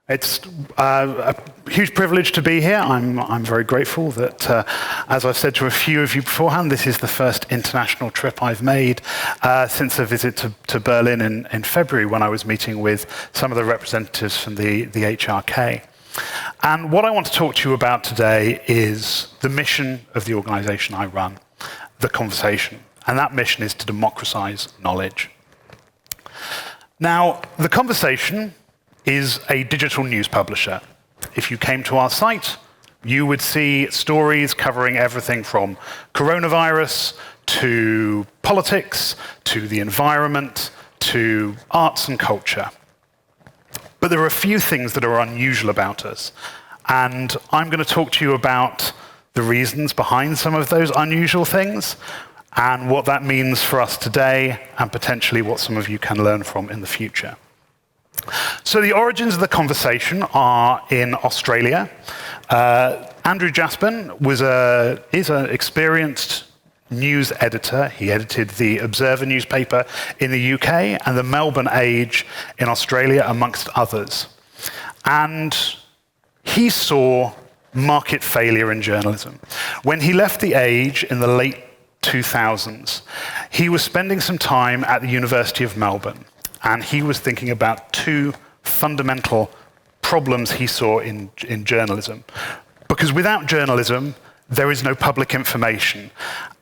It's a huge privilege to be here. I'm very grateful that, as I've said to a few of you beforehand, this is the first international trip I've made since a visit to Berlin in February, when I was meeting with some of the representatives from the HRK. And what I want to talk to you about today is the mission of the organization I run, The Conversation. And that mission is to democratize knowledge. Now, The Conversation is a digital news publisher. If you came to our site, you would see stories covering everything from coronavirus to politics, to the environment, to arts and culture. But there are a few things that are unusual about us. And I'm going to talk to you about the reasons behind some of those unusual things and what that means for us today, and potentially what some of you can learn from in the future. So the origins of The Conversation are in Australia. Andrew Jaspin is an experienced news editor. He edited the Observer newspaper in the UK and the Melbourne Age in Australia, amongst others. And he saw market failure in journalism. When he left the Age in the late 2000s, he was spending some time at the University of Melbourne. And he was thinking about two fundamental problems he saw in journalism. Because without journalism, there is no public information.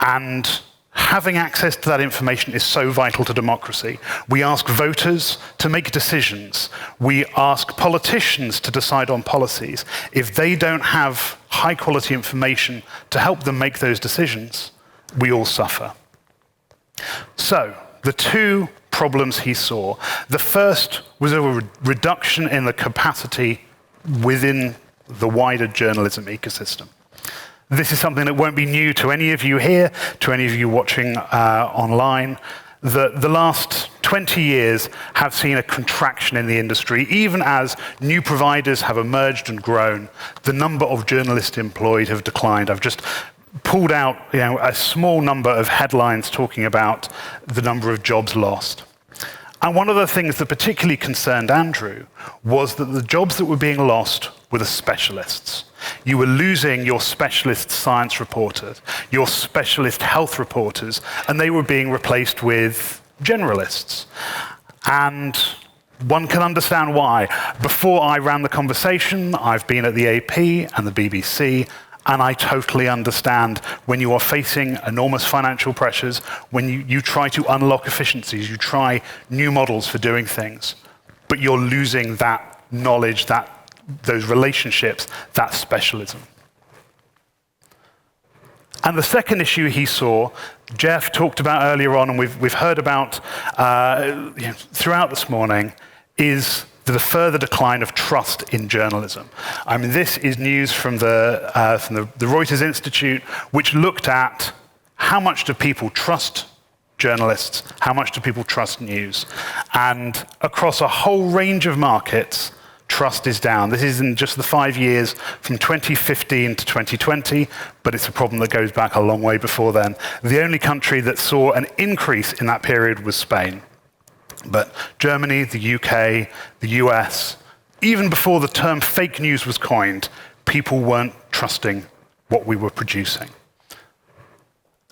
And having access to that information is so vital to democracy. We ask voters to make decisions. We ask politicians to decide on policies. If they don't have high-quality information to help them make those decisions, we all suffer. So, the two problems he saw. The first was a reduction in the capacity within the wider journalism ecosystem. This is something that won't be new to any of you here, to any of you watching online. The last 20 years have seen a contraction in the industry. Even as new providers have emerged and grown, the number of journalists employed have declined. I've just pulled out a small number of headlines talking about the number of jobs lost. And one of the things that particularly concerned Andrew was that the jobs that were being lost were the specialists. You were losing your specialist science reporters, your specialist health reporters, and they were being replaced with generalists. And one can understand why. Before I ran The Conversation, I've been at the AP and the BBC, and I totally understand when you are facing enormous financial pressures, when you try to unlock efficiencies, you try new models for doing things, but you're losing that knowledge, those relationships, that specialism. And the second issue he saw, Jeff talked about earlier on, and we've heard about throughout this morning, is the further decline of trust in journalism. I mean, this is news from the Reuters Institute, which looked at how much do people trust journalists, how much do people trust news. And across a whole range of markets, trust is down. This is in just the 5 years from 2015 to 2020, but it's a problem that goes back a long way before then. The only country that saw an increase in that period was Spain. But Germany, the UK, the US, even before the term fake news was coined, people weren't trusting what we were producing.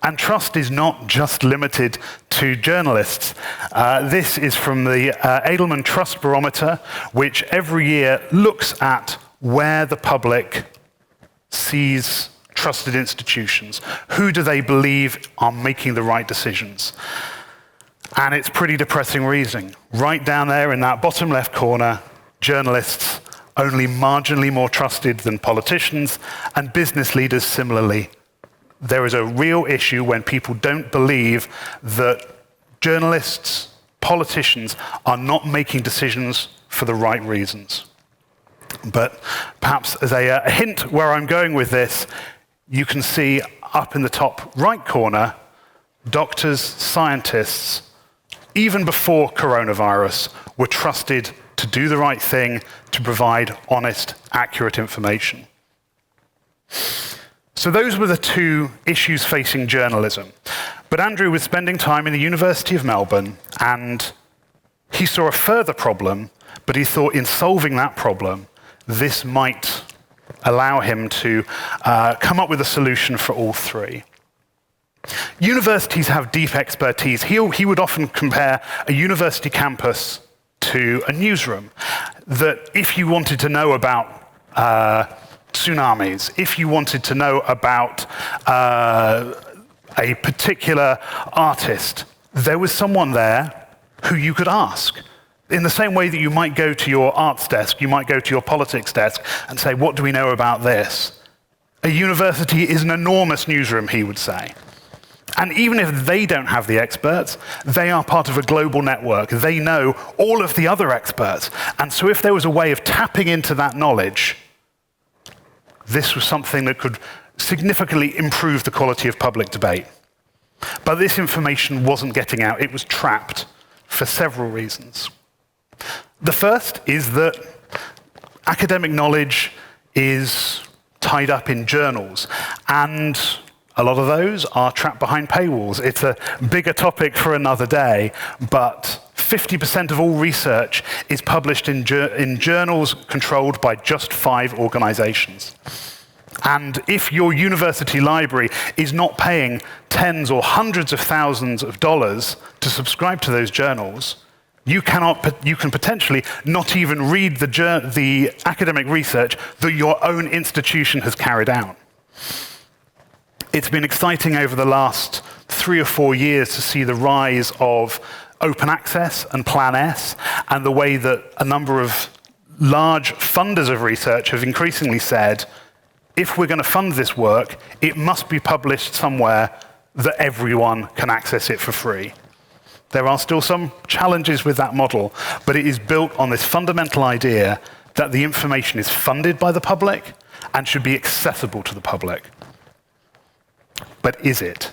And trust is not just limited to journalists. This is from the Edelman Trust Barometer, which every year looks at where the public sees trusted institutions. Who do they believe are making the right decisions? And it's pretty depressing reading. Right down there in that bottom left corner, journalists only marginally more trusted than politicians, and business leaders similarly. There is a real issue when people don't believe that journalists, politicians are not making decisions for the right reasons. But perhaps as a hint where I'm going with this, you can see up in the top right corner, doctors, scientists, even before coronavirus, were trusted to do the right thing, to provide honest, accurate information. So those were the two issues facing journalism. But Andrew was spending time in the University of Melbourne, and he saw a further problem but he thought in solving that problem, this might allow him to come up with a solution for all three. Universities have deep expertise. He would often compare a university campus to a newsroom, that if you wanted to know about tsunamis, if you wanted to know about a particular artist, there was someone there who you could ask. In the same way that you might go to your arts desk, you might go to your politics desk and say, what do we know about this? A university is an enormous newsroom, he would say. And even if they don't have the experts, they are part of a global network. They know all of the other experts. And so if there was a way of tapping into that knowledge, this was something that could significantly improve the quality of public debate. But this information wasn't getting out. It was trapped for several reasons. The first is that academic knowledge is tied up in journals, and a lot of those are trapped behind paywalls. It's a bigger topic for another day, but 50% of all research is published in journals controlled by just 5 organizations. And if your university library is not paying tens or hundreds of thousands of dollars to subscribe to those journals, you can potentially not even read the academic research that your own institution has carried out. It's been exciting over the last 3 or 4 years to see the rise of open access and Plan S, and the way that a number of large funders of research have increasingly said, if we're going to fund this work, it must be published somewhere that everyone can access it for free. There are still some challenges with that model, but it is built on this fundamental idea that the information is funded by the public and should be accessible to the public. But is it?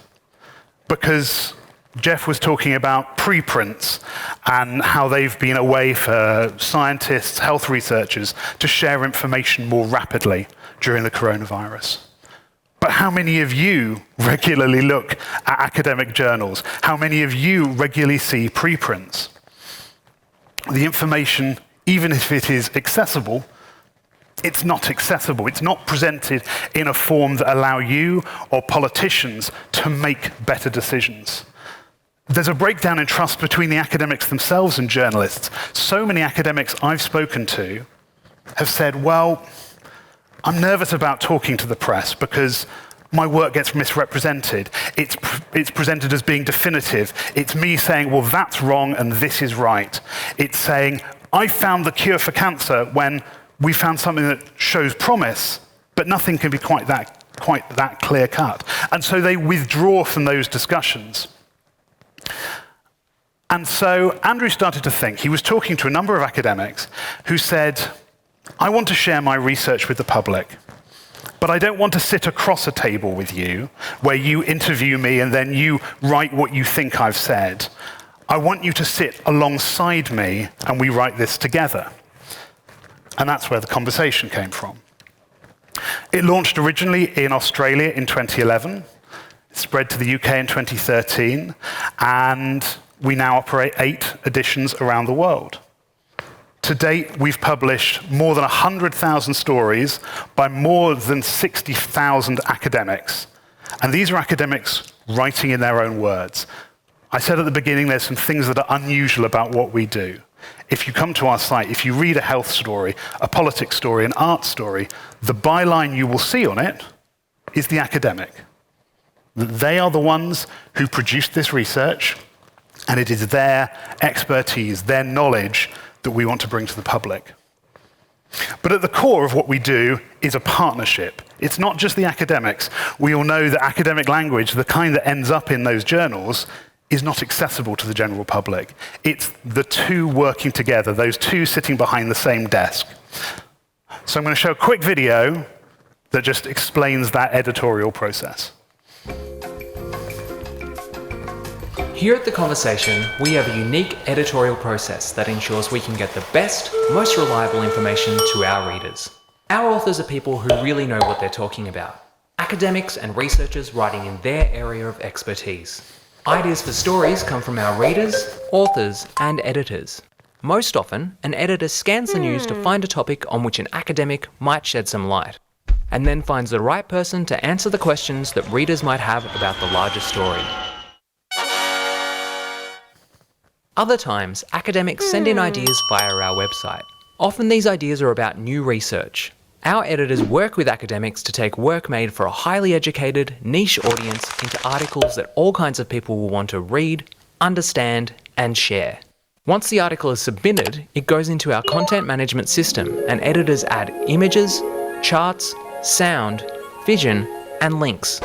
Because Jeff was talking about preprints and how they've been a way for scientists, health researchers to share information more rapidly during the coronavirus. But how many of you regularly look at academic journals? How many of you regularly see preprints? The information, even if it is accessible, it's not accessible. It's not presented in a form that allow you or politicians to make better decisions. There's a breakdown in trust between the academics themselves and journalists. So many academics I've spoken to have said, well, I'm nervous about talking to the press because my work gets misrepresented. It's presented as being definitive. It's me saying, well, that's wrong and this is right. It's saying, I found the cure for cancer when we found something that shows promise, but nothing can be quite that clear cut. And so they withdraw from those discussions. And so Andrew started to think. He was talking to a number of academics who said, I want to share my research with the public, but I don't want to sit across a table with you where you interview me and then you write what you think I've said. I want you to sit alongside me and we write this together. And that's where the conversation came from. It launched originally in Australia in 2011, it spread to the UK in 2013, and we now operate 8 editions around the world. To date, we've published more than 100,000 stories by more than 60,000 academics. And these are academics writing in their own words. I said at the beginning there's some things that are unusual about what we do. If you come to our site, if you read a health story, a politics story, an art story, the byline you will see on it is the academic. They are the ones who produced this research, and it is their expertise, their knowledge that we want to bring to the public. But at the core of what we do is a partnership. It's not just the academics. We all know that academic language, the kind that ends up in those journals, is not accessible to the general public. It's the two working together, those two sitting behind the same desk. So I'm going to show a quick video that just explains that editorial process. Here at The Conversation, we have a unique editorial process that ensures we can get the best, most reliable information to our readers. Our authors are people who really know what they're talking about. Academics and researchers writing in their area of expertise. Ideas for stories come from our readers, authors, and editors. Most often, an editor scans the news to find a topic on which an academic might shed some light, and then finds the right person to answer the questions that readers might have about the larger story. Other times, academics send in ideas via our website. Often these ideas are about new research. Our editors work with academics to take work made for a highly educated, niche audience into articles that all kinds of people will want to read, understand, and share. Once the article is submitted, it goes into our content management system, and editors add images, charts, sound, vision, and links.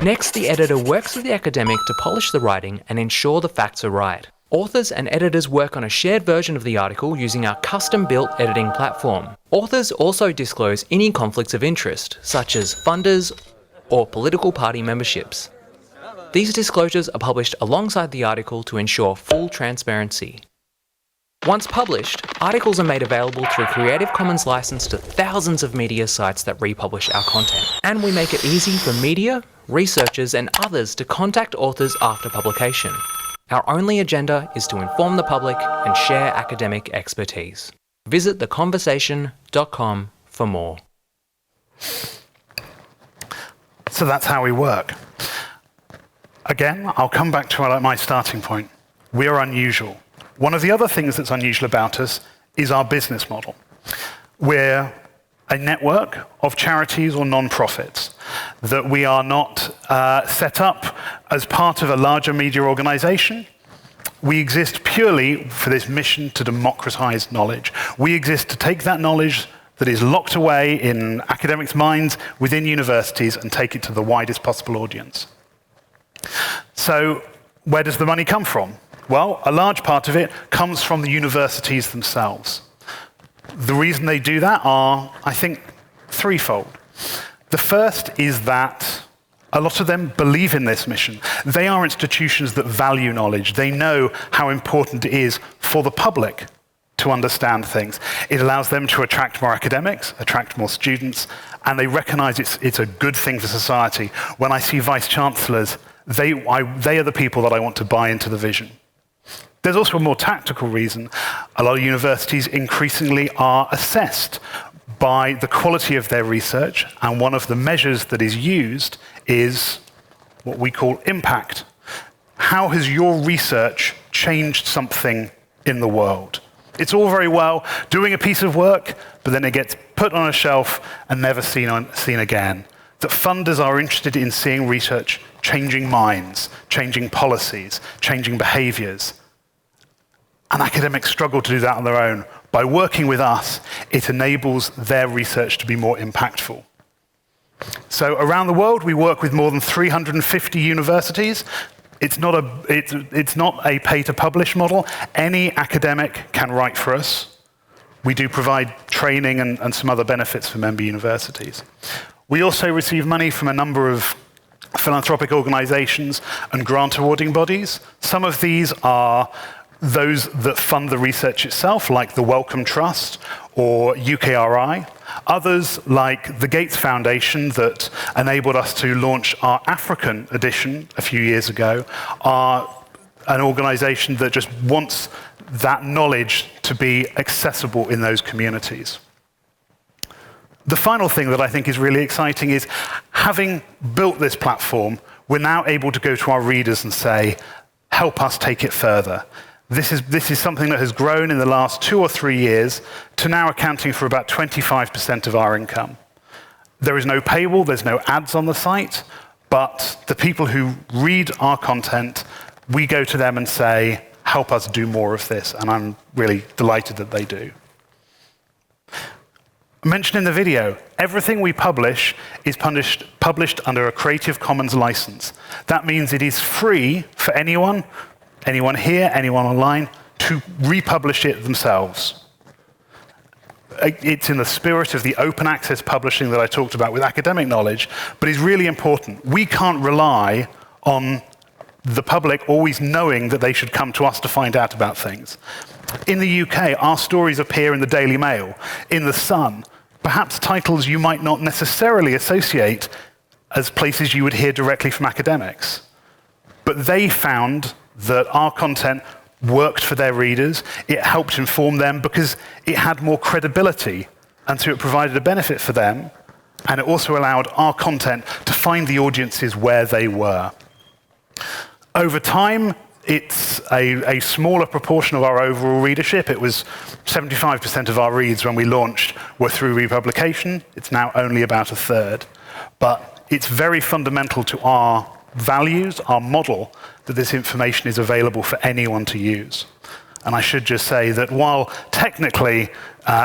Next, the editor works with the academic to polish the writing and ensure the facts are right. Authors and editors work on a shared version of the article using our custom-built editing platform. Authors also disclose any conflicts of interest, such as funders or political party memberships. These disclosures are published alongside the article to ensure full transparency. Once published, articles are made available through Creative Commons license to thousands of media sites that republish our content. And we make it easy for media, researchers, and others to contact authors after publication. Our only agenda is to inform the public and share academic expertise. Visit theconversation.com for more. So that's how we work. Again, I'll come back to my starting point. We are unusual. One of the other things that's unusual about us is our business model. We're a network of charities or non-profits, that we are not set up as part of a larger media organization. We exist purely for this mission to democratize knowledge. We exist to take that knowledge that is locked away in academics' minds within universities and take it to the widest possible audience. So where does the money come from? Well, a large part of it comes from the universities themselves. The reason they do that are, I think, threefold. The first is that a lot of them believe in this mission. They are institutions that value knowledge. They know how important it is for the public to understand things. It allows them to attract more academics, attract more students, and they recognize it's a good thing for society. When I see vice-chancellors, they are the people that I want to buy into the vision. There's also a more tactical reason. A lot of universities increasingly are assessed by the quality of their research, and one of the measures that is used is what we call impact. How has your research changed something in the world? It's all very well doing a piece of work, but then it gets put on a shelf and never seen again. That funders are interested in seeing research changing minds, changing policies, changing behaviors. And academics struggle to do that on their own. By working with us, it enables their research to be more impactful. So around the world, we work with more than 350 universities. It's not a pay-to-publish model. Any academic can write for us. We do provide training and some other benefits for member universities. We also receive money from a number of philanthropic organizations and grant awarding bodies. Some of these are those that fund the research itself, like the Wellcome Trust or UKRI. Others, like the Gates Foundation that enabled us to launch our African edition a few years ago, are an organization that just wants that knowledge to be accessible in those communities. The final thing that I think is really exciting is, having built this platform, we're now able to go to our readers and say, help us take it further. This is something that has grown in the last 2 or 3 years to now accounting for about 25% of our income. There is no paywall, there's no ads on the site, but the people who read our content, we go to them and say, help us do more of this, and I'm really delighted that they do. I mentioned in the video, everything we publish is published under a Creative Commons license. That means it is free for anyone here, anyone online, to republish it themselves. It's in the spirit of the open access publishing that I talked about with academic knowledge, but it's really important. We can't rely on the public always knowing that they should come to us to find out about things. In the UK, our stories appear in the Daily Mail, in the Sun, perhaps titles you might not necessarily associate as places you would hear directly from academics. But they found that our content worked for their readers, it helped inform them because it had more credibility, and so it provided a benefit for them, and it also allowed our content to find the audiences where they were. Over time, it's a smaller proportion of our overall readership. It was 75% of our reads when we launched were through republication. It's now only about a third. But it's very fundamental to our values, our model, that this information is available for anyone to use. And I should just say that while technically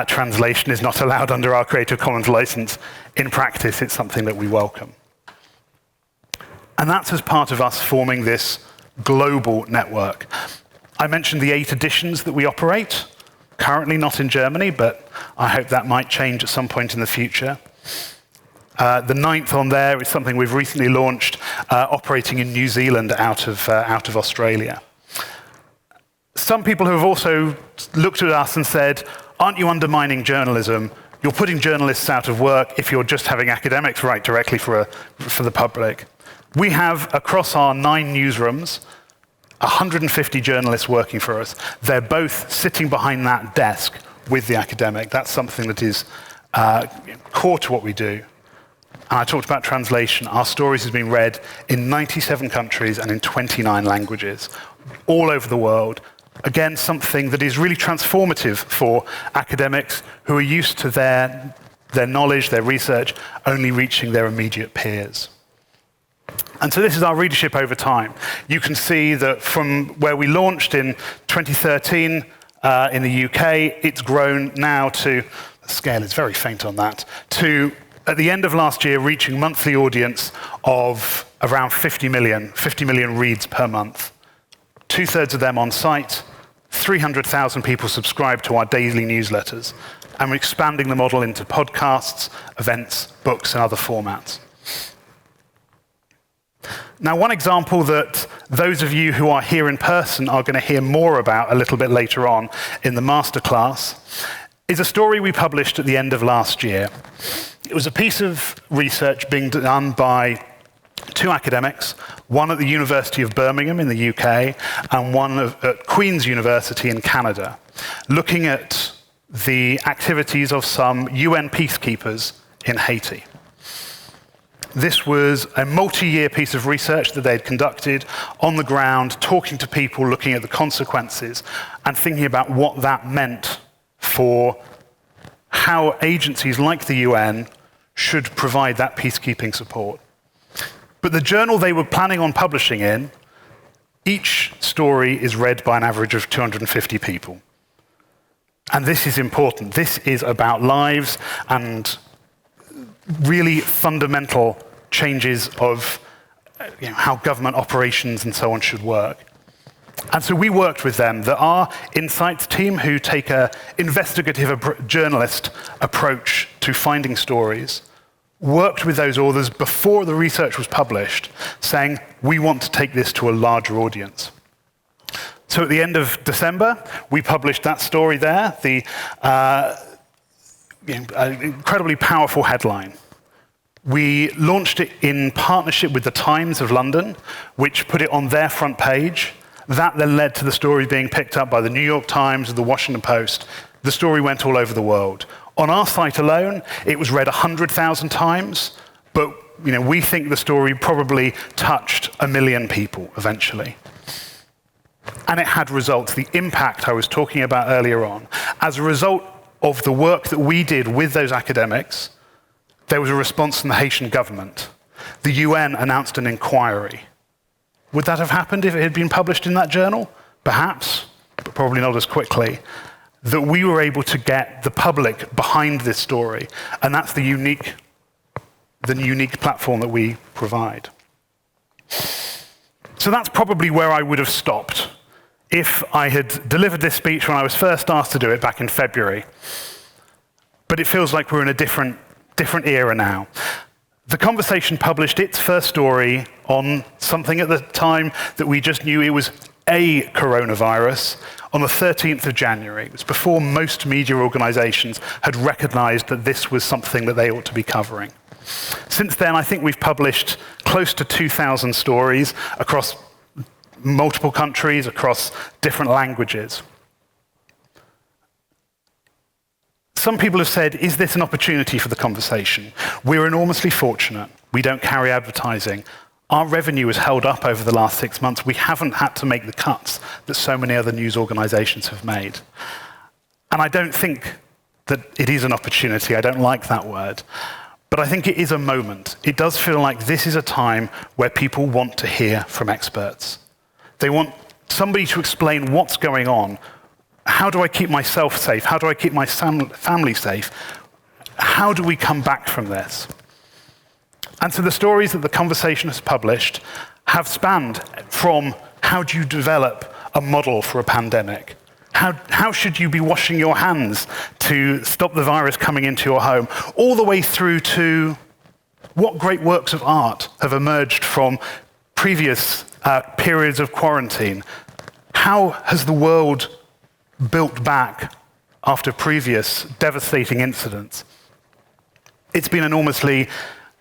translation is not allowed under our Creative Commons license, in practice it's something that we welcome. And that's as part of us forming this global network. I mentioned the 8 editions that we operate, currently not in Germany, but I hope that might change at some point in the future. The 9th on there is something we've recently launched, operating in New Zealand out of Australia. Some people have also looked at us and said, aren't you undermining journalism? You're putting journalists out of work if you're just having academics write directly for the public. We have, across our 9 newsrooms, 150 journalists working for us. They're both sitting behind that desk with the academic. That's something that is core to what we do. And I talked about translation. Our stories have been read in 97 countries and in 29 languages, all over the world. Again, something that is really transformative for academics who are used to their knowledge, their research, only reaching their immediate peers. And so this is our readership over time. You can see that from where we launched in 2013 in the UK, it's grown now to, the scale is very faint on that, to, at the end of last year, reaching monthly audience of around 50 million reads per month. 2/3 of them on site, 300,000 people subscribe to our daily newsletters, and we're expanding the model into podcasts, events, books, and other formats. Now, one example that those of you who are here in person are going to hear more about a little bit later on in the masterclass is a story we published at the end of last year. It was a piece of research being done by 2 academics, one at the University of Birmingham in the UK and one at Queen's University in Canada, looking at the activities of some UN peacekeepers in Haiti. This was a multi-year piece of research that they'd conducted on the ground, talking to people, looking at the consequences, and thinking about what that meant for how agencies like the UN should provide that peacekeeping support. But the journal they were planning on publishing in, each story is read by an average of 250 people. And this is important. This is about lives and really fundamental changes of how government operations and so on should work. And so we worked with them. Our insights team, who take an investigative journalist approach to finding stories, worked with those authors before the research was published, saying, we want to take this to a larger audience. So at the end of December, we published that story there, the incredibly powerful headline. We launched it in partnership with the Times of London, which put it on their front page. That then led to the story being picked up by the New York Times and the Washington Post. The story went all over the world. On our site alone, it was read 100,000 times, but we think the story probably touched 1 million people eventually. And it had results, the impact I was talking about earlier on. As a result of the work that we did with those academics, there was a response from the Haitian government. The UN announced an inquiry. Would that have happened if it had been published in that journal? Perhaps, but probably not as quickly. That we were able to get the public behind this story, and that's the unique platform that we provide. So that's probably where I would have stopped if I had delivered this speech when I was first asked to do it back in February. But it feels like we're in a different era now. The Conversation published its first story on something at the time that we just knew it was a coronavirus on the 13th of January. It was before most media organizations had recognized that this was something that they ought to be covering. Since then, I think we've published close to 2,000 stories across multiple countries, across different languages. Some people have said, is this an opportunity for the conversation? We're enormously fortunate. We don't carry advertising. Our revenue has held up over the last 6 months. We haven't had to make the cuts that so many other news organizations have made. And I don't think that it is an opportunity. I don't like that word. But I think it is a moment. It does feel like this is a time where people want to hear from experts. They want somebody to explain what's going on. How do I keep myself safe? How do I keep my family safe? How do we come back from this? And so the stories that the conversation has published have spanned from how do you develop a model for a pandemic? How should you be washing your hands to stop the virus coming into your home? All the way through to what great works of art have emerged from previous periods of quarantine? How has the world built back after previous devastating incidents? It's been enormously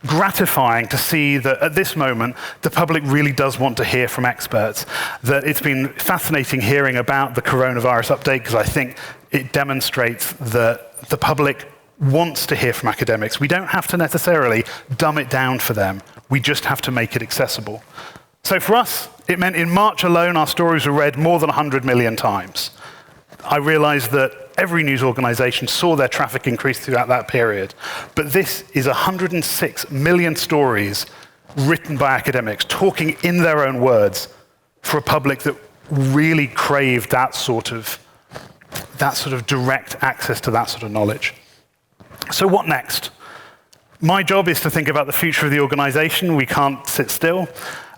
gratifying to see that at this moment, the public really does want to hear from experts. That it's been fascinating hearing about the coronavirus update, because I think it demonstrates that the public wants to hear from academics. We don't have to necessarily dumb it down for them. We just have to make it accessible. So for us, it meant in March alone, our stories were read more than 100 million times. I realized that every news organization saw their traffic increase throughout that period. But this is 106 million stories written by academics, talking in their own words for a public that really craved that sort of direct access to that sort of knowledge. So what next? My job is to think about the future of the organization. We can't sit still.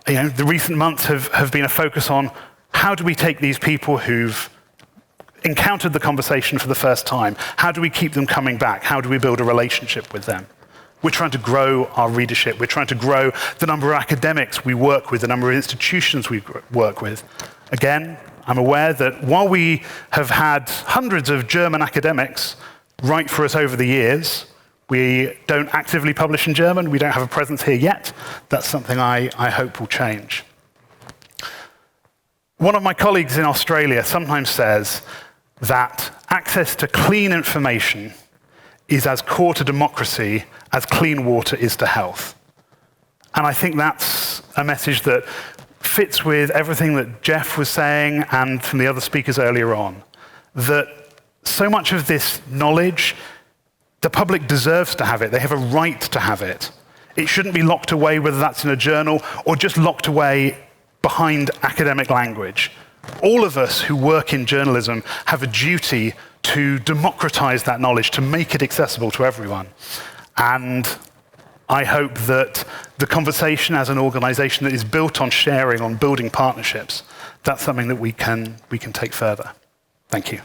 The recent months have been a focus on how do we take these people who've encountered the conversation for the first time? How do we keep them coming back? How do we build a relationship with them? We're trying to grow our readership. We're trying to grow the number of academics we work with, the number of institutions we work with. Again, I'm aware that while we have had hundreds of German academics write for us over the years, we don't actively publish in German. We don't have a presence here yet. That's something I hope will change. One of my colleagues in Australia sometimes says that access to clean information is as core to democracy as clean water is to health. And I think that's a message that fits with everything that Jeff was saying and from the other speakers earlier on, that so much of this knowledge, the public deserves to have it. They have a right to have it. It shouldn't be locked away, whether that's in a journal or just locked away behind academic language. All of us who work in journalism have a duty to democratize that knowledge, to make it accessible to everyone. And I hope that the conversation as an organization that is built on sharing, on building partnerships, that's something that we can take further. Thank you.